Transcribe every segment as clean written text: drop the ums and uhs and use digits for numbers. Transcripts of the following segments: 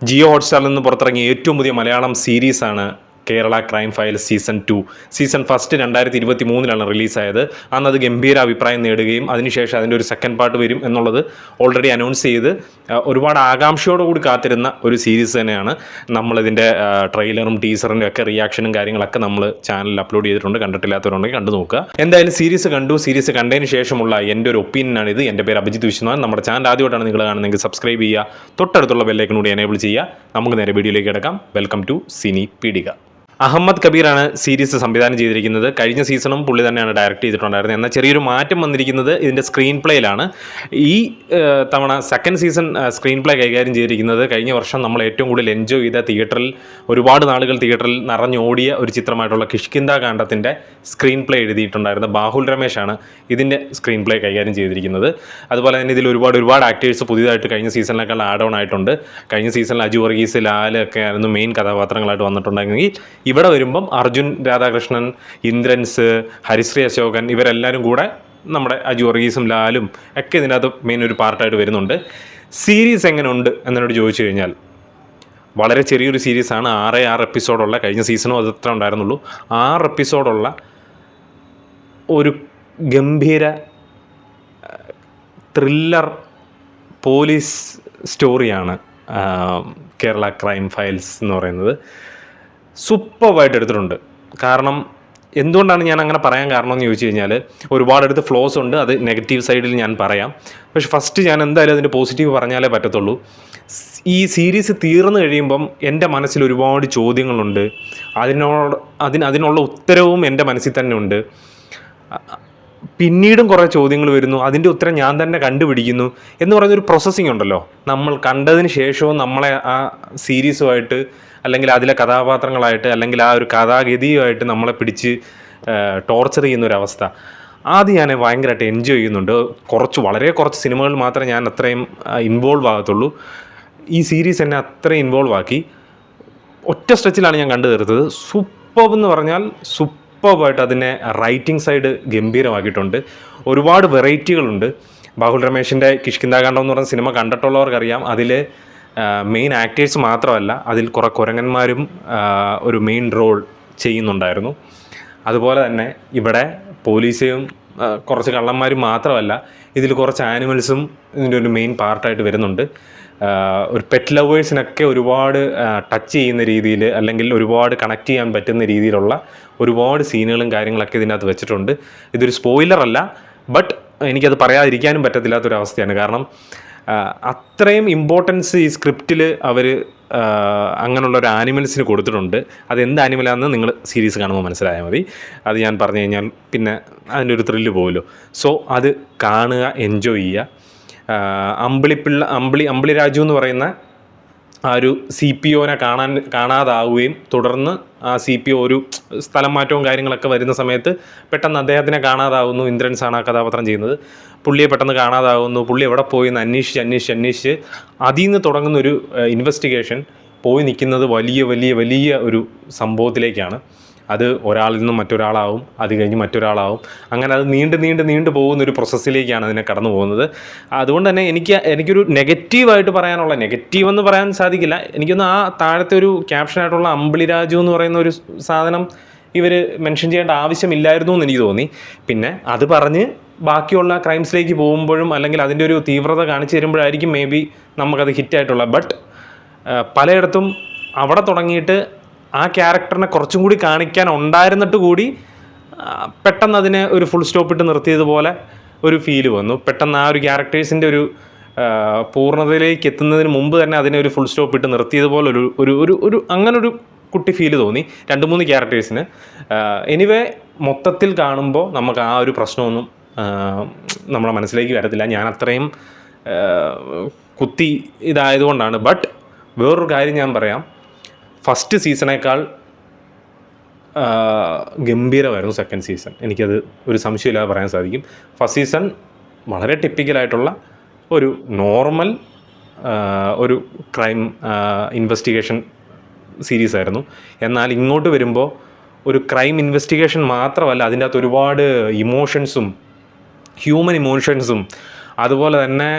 ജിയോ ഹോട്ട്സ്റ്റാറിൽ നിന്ന് പുറത്തിറങ്ങിയ ഏറ്റവും പുതിയ മലയാളം സീരീസാണ് Kerala crime files season 2. Season first 2023 റിലീസായത്. അന്ന് അത് ഗംഭീര അഭിപ്രായം നേടുകയും അതിനുശേഷം അതിൻ്റെ ഒരു സെക്കൻഡ് പാർട്ട് വരും എന്നുള്ളത് ഓൾറെഡി അനൗൺസ് ചെയ്ത് ഒരുപാട് ആകാംക്ഷയോടുകൂടി കാത്തിരുന്ന ഒരു സീരീസ് തന്നെയാണ്. നമ്മളിതിൻ്റെ ട്രെയിലറും ടീസറിൻ്റെ ഒക്കെ റിയാക്ഷനും കാര്യങ്ങളൊക്കെ നമ്മൾ ചാനലിൽ അപ്ലോഡ് ചെയ്തിട്ടുണ്ട്. കണ്ടിട്ടില്ലാത്തവരുണ്ടെങ്കിൽ കണ്ടു നോക്കുക. എന്തായാലും സീരീസ് കണ്ടു. സീരീസ് കണ്ടതിന് ശേഷമുള്ള എൻ്റെ ഒരു ഒപ്പീനിയനാണിത്. എൻ്റെ പേര് അഭിജിത്ത് വിശ്വനാഥ്. നമ്മുടെ ചാനൽ ആദ്യമായിട്ടാണ് നിങ്ങൾ കാണുന്നതെങ്കിൽ സബ്സ്ക്രൈബ് ചെയ്യുക, തൊട്ടടുത്തുള്ള ബെല്ലൈക്കൺ കൂടി എനേബിൾ ചെയ്യുക. നമുക്ക് നേരെ വീഡിയോയിലേക്ക് കിടക്കാം. Welcome to Cine Peedika. അഹമ്മദ് കബീറാണ് സീരീസ് സംവിധാനം ചെയ്തിരിക്കുന്നത്. കഴിഞ്ഞ സീസണും പുള്ളി തന്നെയാണ് ഡയറക്റ്റ് ചെയ്തിട്ടുണ്ടായിരുന്നത്. എന്നാൽ ചെറിയൊരു മാറ്റം വന്നിരിക്കുന്നത് ഇതിൻ്റെ സ്ക്രീൻ പ്ലേയിലാണ്. ഈ തവണ സെക്കൻഡ് സീസൺ സ്ക്രീൻ പ്ലേ കൈകാര്യം ചെയ്തിരിക്കുന്നത് കഴിഞ്ഞ വർഷം നമ്മൾ ഏറ്റവും കൂടുതൽ എൻജോയ് ചെയ്ത തിയേറ്ററിൽ ഒരുപാട് നാളുകൾ തിയേറ്ററിൽ നിറഞ്ഞോടിയ ഒരു ചിത്രമായിട്ടുള്ള കിഷ്കിന്ദ കാണ്ഡത്തിൻ്റെ സ്ക്രീൻ പ്ലേ എഴുതിയിട്ടുണ്ടായിരുന്ന ബാഹുൽ രമേശാണ് ഇതിൻ്റെ സ്ക്രീൻ പ്ലേ കൈകാര്യം ചെയ്തിരിക്കുന്നത്. അതുപോലെ തന്നെ ഇതിൽ ഒരുപാട് ആക്ടേഴ്സ് പുതിയതായിട്ട് കഴിഞ്ഞ സീസണിനേക്കാൾ ആഡ് ഓൺ ആയിട്ടുണ്ട്. കഴിഞ്ഞ സീസണിൽ അജു വർഗീസ്, ലാൽ ഒക്കെ ആയിരുന്നു മെയിൻ കഥാപാത്രങ്ങളായിട്ട് വന്നിട്ടുണ്ടെങ്കിൽ ഇവിടെ വരുമ്പം അർജുൻ രാധാകൃഷ്ണൻ, ഇന്ദ്രൻസ്, ഹരിശ്രീ അശോകൻ ഇവരെല്ലാവരും കൂടെ നമ്മുടെ അജു വർഗീസും ലാലും ഒക്കെ ഇതിനകത്ത് മെയിൻ ഒരു പാർട്ടായിട്ട് വരുന്നുണ്ട്. സീരീസ് എങ്ങനെയുണ്ട് എന്നോട് ചോദിച്ചു കഴിഞ്ഞാൽ വളരെ ചെറിയൊരു സീരീസാണ്. 6 എപ്പിസോഡുള്ള, കഴിഞ്ഞ സീസണും അതത്ര ഉണ്ടായിരുന്നുള്ളൂ, 6 എപ്പിസോഡുള്ള ഒരു ഗംഭീര ത്രില്ലർ പോലീസ് സ്റ്റോറിയാണ് കേരള ക്രൈം ഫയൽസ് എന്ന് പറയുന്നത്. സൂപ്പർവായിട്ട് എടുത്തിട്ടുണ്ട്. കാരണം എന്തുകൊണ്ടാണ് ഞാൻ അങ്ങനെ പറയാൻ കാരണം എന്ന് ചോദിച്ചു കഴിഞ്ഞാൽ ഒരുപാടടുത്ത് ഫ്ലോസ് ഉണ്ട്. അത് നെഗറ്റീവ് സൈഡിൽ ഞാൻ പറയാം. പക്ഷെ ഫസ്റ്റ് ഞാൻ എന്തായാലും അതിൻ്റെ പോസിറ്റീവ് പറഞ്ഞാലേ പറ്റത്തുള്ളൂ. ഈ സീരീസ് തീർന്നു കഴിയുമ്പം എൻ്റെ മനസ്സിൽ ഒരുപാട് ചോദ്യങ്ങളുണ്ട്. അതിനുള്ള ഉത്തരവും എൻ്റെ മനസ്സിൽ തന്നെ ഉണ്ട്. പിന്നീടും കുറേ ചോദ്യങ്ങൾ വരുന്നു. അതിൻ്റെ ഉത്തരം ഞാൻ തന്നെ കണ്ടുപിടിക്കുന്നു എന്ന് പറയുന്നൊരു പ്രോസസ്സിങ് ഉണ്ടല്ലോ. നമ്മൾ കണ്ടതിന് ശേഷവും നമ്മളെ ആ സീരീസുമായിട്ട് അല്ലെങ്കിൽ അതിലെ കഥാപാത്രങ്ങളായിട്ട് അല്ലെങ്കിൽ ആ ഒരു കഥാഗതിയുമായിട്ട് നമ്മളെ പിടിച്ച് ടോർച്ചർ ചെയ്യുന്നൊരവസ്ഥ, അത് ഞാൻ ഭയങ്കരമായിട്ട് എൻജോയ് ചെയ്യുന്നുണ്ട്. വളരെ കുറച്ച് സിനിമകൾ മാത്രമേ ഞാൻ അത്രയും ഇൻവോൾവ് ആകത്തുള്ളൂ. ഈ സീരീസ് എന്നെ അത്രയും ഇൻവോൾവ് ആക്കി. ഒറ്റ സ്ട്രെച്ചിലാണ് ഞാൻ കണ്ടു തീർത്തത്. സൂപ്പർബ് എന്ന് പറഞ്ഞാൽ സൂപ്പർബായിട്ട് അതിനെ റൈറ്റിംഗ് സൈഡ് ഗംഭീരമാക്കിയിട്ടുണ്ട്. ഒരുപാട് വെറൈറ്റികളുണ്ട്. ബാഹുൽ രമേശിൻ്റെ കിഷ്കിന്ദ കാണ്ഡം എന്ന് പറഞ്ഞ സിനിമ കണ്ടിട്ടുള്ളവർക്കറിയാം. അതിൽ മെയിൻ ആക്ടേഴ്സ് മാത്രമല്ല, അതിൽ കുറേ കുരങ്ങന്മാരും ഒരു മെയിൻ റോൾ ചെയ്യുന്നുണ്ടായിരുന്നു. അതുപോലെ തന്നെ ഇവിടെ പോലീസും കുറച്ച് കള്ളന്മാരും മാത്രമല്ല, ഇതിൽ കുറച്ച് ആനിമൽസും ഇതിൻ്റെ ഒരു മെയിൻ പാർട്ടായിട്ട് വരുന്നുണ്ട്. ഒരു പെറ്റ് ലവേഴ്സിനൊക്കെ ഒരുപാട് ടച്ച് ചെയ്യുന്ന രീതിയിൽ അല്ലെങ്കിൽ ഒരുപാട് കണക്ട് ചെയ്യാൻ പറ്റുന്ന രീതിയിലുള്ള ഒരുപാട് സീനുകളും കാര്യങ്ങളൊക്കെ ഇതിനകത്ത് വെച്ചിട്ടുണ്ട്. ഇതൊരു സ്പോയിലറല്ല, ബട്ട് എനിക്കത് പറയാതിരിക്കാനും പറ്റത്തില്ലാത്തൊരവസ്ഥയാണ്. കാരണം അത്രയും ഇമ്പോർട്ടൻസ് ഈ സ്ക്രിപ്റ്റിൽ അവർ അങ്ങനെയുള്ളൊരു ആനിമൽസിന് കൊടുത്തിട്ടുണ്ട്. അതെന്ത് ആനിമലാണെന്ന് നിങ്ങൾ സീരീസ് കാണുമ്പോൾ മനസ്സിലായാൽ മതി. അത് ഞാൻ പറഞ്ഞു കഴിഞ്ഞാൽ പിന്നെ അതിൻ്റെ ഒരു ത്രില്ല് പോകുമല്ലോ. സോ അത് കാണുക, എൻജോയ് ചെയ്യുക. അമ്പിളി രാജു എന്ന് പറയുന്ന ആ ഒരു CPO കാണാതാവുകയും തുടർന്ന് ആ CPO ഒരു സ്ഥലം മാറ്റവും കാര്യങ്ങളൊക്കെ വരുന്ന സമയത്ത് പെട്ടെന്ന് അദ്ദേഹത്തിനെ കാണാതാവുന്നു. ഇന്ദ്രൻസാണ് ആ കഥാപാത്രം ചെയ്യുന്നത്. പുള്ളിയെ പെട്ടെന്ന് കാണാതാവുന്നു. പുള്ളി എവിടെ പോയി എന്ന് അന്വേഷിച്ച് അതിൽ നിന്ന് തുടങ്ങുന്നൊരു ഇൻവെസ്റ്റിഗേഷൻ പോയി നിൽക്കുന്നത് വലിയ ഒരു സംഭവത്തിലേക്കാണ്. അത് ഒരാളിൽ നിന്നും മറ്റൊരാളാവും, അത് കഴിഞ്ഞ് മറ്റൊരാളാവും, അങ്ങനെ അത് നീണ്ടു പോകുന്നൊരു പ്രോസസ്സിലേക്കാണ് അതിനെ കടന്നു പോകുന്നത്. അതുകൊണ്ട് തന്നെ എനിക്കൊരു നെഗറ്റീവായിട്ട് പറയാനുള്ള, നെഗറ്റീവെന്ന് പറയാൻ സാധിക്കില്ല, എനിക്കൊന്ന് ആ താഴത്തെ ഒരു ക്യാപ്ഷനായിട്ടുള്ള അമ്പിളി രാജു എന്ന് പറയുന്ന ഒരു സാധനം ഇവർ മെൻഷൻ ചെയ്യേണ്ട ആവശ്യമില്ലായിരുന്നു എന്ന് എനിക്ക് തോന്നി. പിന്നെ അത് പറഞ്ഞ് ബാക്കിയുള്ള ക്രൈംസിലേക്ക് പോകുമ്പോഴും അല്ലെങ്കിൽ അതിൻ്റെ ഒരു തീവ്രത കാണിച്ചു തരുമ്പോഴായിരിക്കും മേ ബി നമുക്കത് ഹിറ്റായിട്ടുള്ള. ബട്ട് പലയിടത്തും അവിടെ തുടങ്ങിയിട്ട് ആ ക്യാരക്ടറിനെ കുറച്ചും കൂടി കാണിക്കാൻ ഉണ്ടായിരുന്നിട്ട് കൂടി പെട്ടെന്ന് അതിനെ ഒരു ഫുൾ സ്റ്റോപ്പ് ഇട്ട് നിർത്തിയതുപോലെ ഒരു ഫീല് വന്നു. പെട്ടെന്ന് ആ ഒരു ക്യാരക്ടേഴ്സിൻ്റെ ഒരു പൂർണ്ണതയിലേക്ക് എത്തുന്നതിന് മുമ്പ് തന്നെ അതിനെ ഒരു ഫുൾ സ്റ്റോപ്പ് ഇട്ട് നിർത്തിയതുപോലെ ഒരു അങ്ങനൊരു കുട്ടി ഫീല് തോന്നി 2-3 ക്യാരക്ടേഴ്സിന്. എനിവേ മൊത്തത്തിൽ കാണുമ്പോൾ നമുക്ക് ആ ഒരു പ്രശ്നമൊന്നും നമ്മുടെ മനസ്സിലേക്ക് വരത്തില്ല. ഞാൻ അത്രയും കുത്തി ഇതായതുകൊണ്ടാണ്. ബട്ട് വേറൊരു കാര്യം ഞാൻ പറയാം, ഫസ്റ്റ് സീസണേക്കാൾ ഗംഭീരമായിരുന്നു സെക്കൻഡ് സീസൺ. എനിക്കത് ഒരു സംശയമില്ലാതെ പറയാൻ സാധിക്കും. ഫസ്റ്റ് സീസൺ വളരെ ടിപ്പിക്കലായിട്ടുള്ള ഒരു നോർമൽ ഒരു ക്രൈം ഇൻവെസ്റ്റിഗേഷൻ സീരീസ് ആയിരുന്നു. എന്നാൽ ഇങ്ങോട്ട് വരുമ്പോൾ ഒരു ക്രൈം ഇൻവെസ്റ്റിഗേഷൻ മാത്രമല്ല, അതിൻ്റെ അകത്ത് ഒരുപാട് ഹ്യൂമൻ ഇമോഷൻസും അതുപോലെ തന്നെ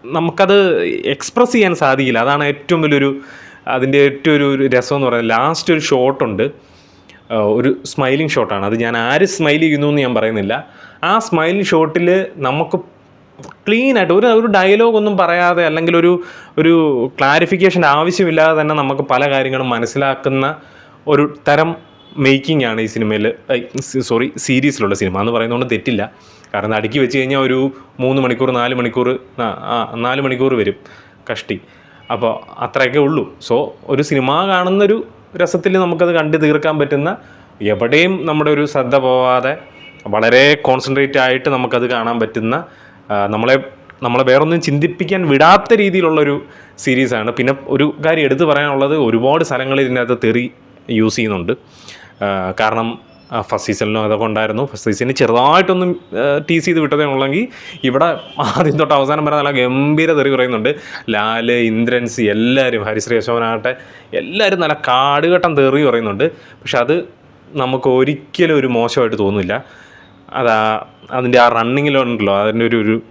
നമുക്കത് എക്സ്പ്രസ് ചെയ്യാൻ സാധിക്കില്ല. അതാണ് ഏറ്റവും വലിയൊരു അതിൻ്റെ ഏറ്റവും ഒരു രസം എന്ന് പറയുന്നത്. ലാസ്റ്റ് ഒരു ഷോട്ടുണ്ട്, ഒരു സ്മൈലിംഗ് ഷോട്ടാണ്. അത് ഞാൻ ആര് സ്മൈൽ ചെയ്യുന്നു എന്ന് ഞാൻ പറയുന്നില്ല. ആ സ്മൈലിംഗ് ഷോട്ടിൽ നമുക്ക് ക്ലീനായിട്ട് ഒരു ഡയലോഗൊന്നും പറയാതെ അല്ലെങ്കിൽ ഒരു ക്ലാരിഫിക്കേഷൻ ആവശ്യമില്ലാതെ തന്നെ നമുക്ക് പല കാര്യങ്ങളും മനസ്സിലാക്കുന്ന ഒരു തരം മേക്കിംഗ് ആണ് ഈ സിനിമയിൽ, സീരീസിലുള്ള സിനിമ എന്ന് പറയുന്നതുകൊണ്ട് തെറ്റില്ല. കാരണം അടുക്കി വെച്ച് കഴിഞ്ഞാൽ ഒരു 3 മണിക്കൂർ 4 മണിക്കൂർ വരും കഷ്ടി. അപ്പോൾ അത്രയൊക്കെ ഉള്ളൂ. സോ ഒരു സിനിമ കാണുന്നൊരു രസത്തിൽ നമുക്കത് കണ്ടു തീർക്കാൻ പറ്റുന്ന, എവിടെയും നമ്മുടെ ഒരു ശ്രദ്ധ പോവാതെ വളരെ കോൺസെൻട്രേറ്റ് ആയിട്ട് നമുക്കത് കാണാൻ പറ്റുന്ന, നമ്മളെ വേറൊന്നും ചിന്തിപ്പിക്കാൻ വിടാത്ത രീതിയിലുള്ളൊരു സീരീസാണ്. പിന്നെ ഒരു കാര്യം എടുത്തു പറയാനുള്ളത്, ഒരുപാട് സ്ഥലങ്ങളിൽ ഇതിനകത്ത് തെറി യൂസ് ചെയ്യുന്നുണ്ട്. കാരണം ഫസ്റ്റ് സീസണിലും അതൊക്കെ ഉണ്ടായിരുന്നു. ഫസ്റ്റ് സീസണിൽ ചെറുതായിട്ടൊന്നും ടീസ് ചെയ്ത് വിട്ടതേ ഉള്ളെങ്കിൽ ഇവിടെ ആദ്യം തൊട്ട് അവസാനം വരെ നല്ല ഗംഭീര തെറി പറയുന്നുണ്ട്. ലാൽ, ഇന്ദ്രൻസ്, എല്ലാവരും, ഹരിശ്രീ അശോകനാകട്ടെ, എല്ലാവരും നല്ല കാടുകെട്ടം തെറി പറയുന്നുണ്ട്. പക്ഷെ അത് നമുക്ക് ഒരിക്കലും ഒരു മോശമായിട്ട് തോന്നില്ല. അതിൻ്റെ ആ റണ്ണിങ്ങിലുണ്ടല്ലോ, അതിൻ്റെ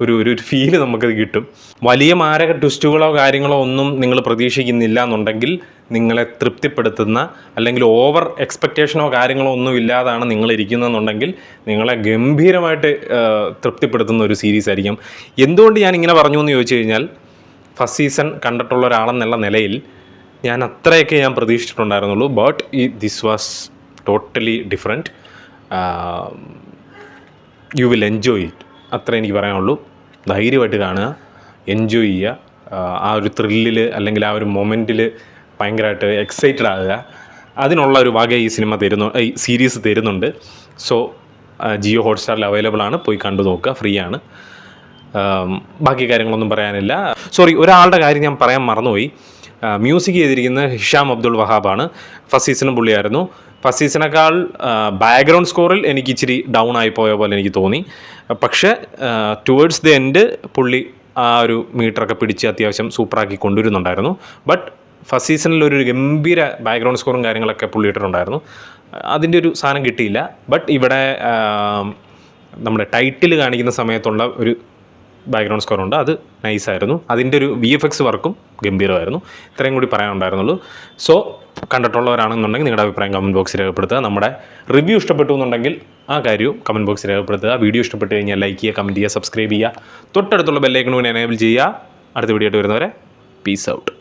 ഒരു ഫീല് നമുക്കത് കിട്ടും. വലിയ മാരക ട്വിസ്റ്റുകളോ കാര്യങ്ങളോ ഒന്നും നിങ്ങൾ പ്രതീക്ഷിക്കുന്നില്ല എന്നുണ്ടെങ്കിൽ, നിങ്ങളെ തൃപ്തിപ്പെടുത്തുന്ന അല്ലെങ്കിൽ ഓവർ എക്സ്പെക്റ്റേഷനോ കാര്യങ്ങളോ ഒന്നും ഇല്ലാതാണ് നിങ്ങളിരിക്കുന്നതെന്നുണ്ടെങ്കിൽ, നിങ്ങളെ ഗംഭീരമായിട്ട് തൃപ്തിപ്പെടുത്തുന്ന ഒരു സീരീസ് ആയിരിക്കും. എന്തുകൊണ്ട് ഞാൻ ഇങ്ങനെ പറഞ്ഞു എന്ന് ചോദിച്ചു കഴിഞ്ഞാൽ, ഫസ്റ്റ് സീസൺ കണ്ടിട്ടുള്ള ഒരാളെന്നുള്ള നിലയിൽ ഞാൻ അത്രയൊക്കെ ഞാൻ പ്രതീക്ഷിച്ചിട്ടുണ്ടായിരുന്നുള്ളൂ. But this was totally different. You will enjoy it, അത്ര എനിക്ക് പറയാനുള്ളൂ. ധൈര്യമായിട്ട് കാണുക, എൻജോയ് ചെയ്യുക. ആ ഒരു ത്രില്ലിൽ അല്ലെങ്കിൽ ആ ഒരു മൊമെൻറ്റിൽ ഭയങ്കരമായിട്ട് എക്സൈറ്റഡ് ആകുക. അതിനുള്ള ഒരു വക ഈ സീരീസ് തരുന്നുണ്ട്. സോ ജിയോ ഹോട്ട്സ്റ്റാറിൽ അവൈലബിൾ ആണ്, പോയി കണ്ടു നോക്കുക, ഫ്രീ ആണ്. ബാക്കി കാര്യങ്ങളൊന്നും പറയാനില്ല. ഒരാളുടെ കാര്യം ഞാൻ പറയാൻ മറന്നുപോയി. മ്യൂസിക് ചെയ്തിരിക്കുന്നത് ഹിഷാം അബ്ദുൾ വഹാബാണ്. ഫസ്റ്റ് സീസണും പുള്ളിയായിരുന്നു. ഫസ്റ്റ് സീസണേക്കാൾ ബാക്ക്ഗ്രൗണ്ട് സ്കോറിൽ എനിക്ക് ഇച്ചിരി ഡൗൺ ആയി പോയ പോലെ എനിക്ക് തോന്നി. പക്ഷേ ടുവേഡ്സ് ദി എൻഡ് പുള്ളി ആ ഒരു മീറ്ററൊക്കെ പിടിച്ച് അത്യാവശ്യം സൂപ്പറാക്കി കൊണ്ടുവരുന്നുണ്ടായിരുന്നു. ബട്ട് ഫസ്റ്റ് സീസണിൽ ഒരു ഗംഭീര ബാക്ക്ഗ്രൗണ്ട് സ്കോറും കാര്യങ്ങളൊക്കെ പുള്ളി ഇട്ടിട്ടുണ്ടായിരുന്നു. അതിൻ്റെ ഒരു സാധനം കിട്ടിയില്ല. ബട്ട് ഇവിടെ നമ്മുടെ ടൈറ്റിൽ കാണിക്കുന്ന സമയത്തുള്ള ഒരു ബാക്ക്ഗ്രൗണ്ട് സ്കോറുണ്ട്, അത് നൈസായിരുന്നു. അതിൻ്റെ ഒരു VFX വർക്കും ഗംഭീരമായിരുന്നു. ഇത്രയും കൂടി പറയാനുണ്ടായിരുന്നുള്ളൂ. സോ കണ്ടിട്ടുള്ളവരാണെന്നുണ്ടെങ്കിൽ നിങ്ങളുടെ അഭിപ്രായം കമൻറ്റ് ബോക്സിൽ രേഖപ്പെടുത്തുക. നമ്മുടെ റിവ്യൂ ഇഷ്ടപ്പെട്ടു എന്നുണ്ടെങ്കിൽ ആ കാര്യവും കമൻറ്റ് ബോക്സിൽ രേഖപ്പെടുത്തുക. വീഡിയോ ഇഷ്ടപ്പെട്ട് കഴിഞ്ഞാൽ ലൈക്ക് ചെയ്യുക, കമൻറ്റ് ചെയ്യുക, സബ്സ്ക്രൈബ് ചെയ്യുക, തൊട്ടടുത്തുള്ള ബെല്ലൈക്കൺ കൂടി എനേബിൾ ചെയ്യുക. അടുത്ത വീഡിയോ ആയിട്ട് വരുന്നവരെ പീസ് ഔട്ട്.